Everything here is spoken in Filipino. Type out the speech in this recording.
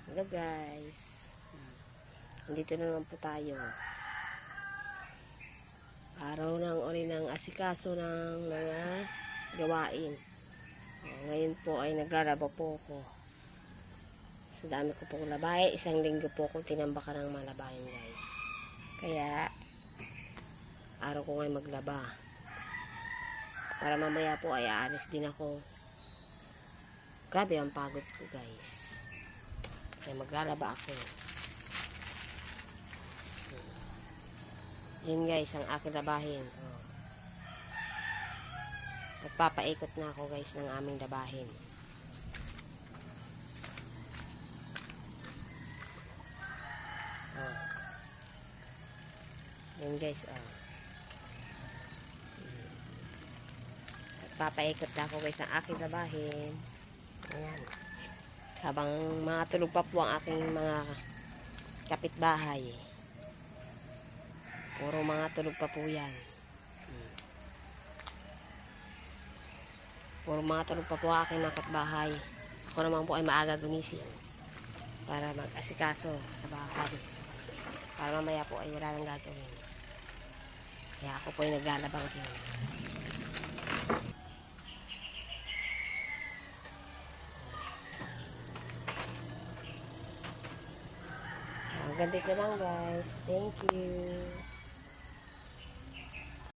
Hello guys. Dito na naman po tayo. Araw ng uli ng asikaso ng mga gawain. Ngayon po ay naglalaba po ako. Sa dami ko pong labay. Isang linggo po ako tinambakan ng malabayan guys. Kaya araw ko ngayon maglaba. Para mamaya po ay aalis din ako. Grabe ang pagod ko guys. Kaya maglalaba ako. Yun guys, ang aking labahin. Nagpapaikot na ako guys ng aming labahin. Yun guys, nagpapaikot na ako guys ng aking labahin. Ayan. Habang mga tulog pa po ang aking mga kapitbahay. Puro mga tulog pa po yan. Puro mga tulog pa po ang aking mga kapitbahay. Ako naman po ay maaga gumising para mag-asikaso sa bahay. Para mamaya po ay wala nang gagawin. Kaya ako po ay naglalabang din. Ganito lang guys. Thank you.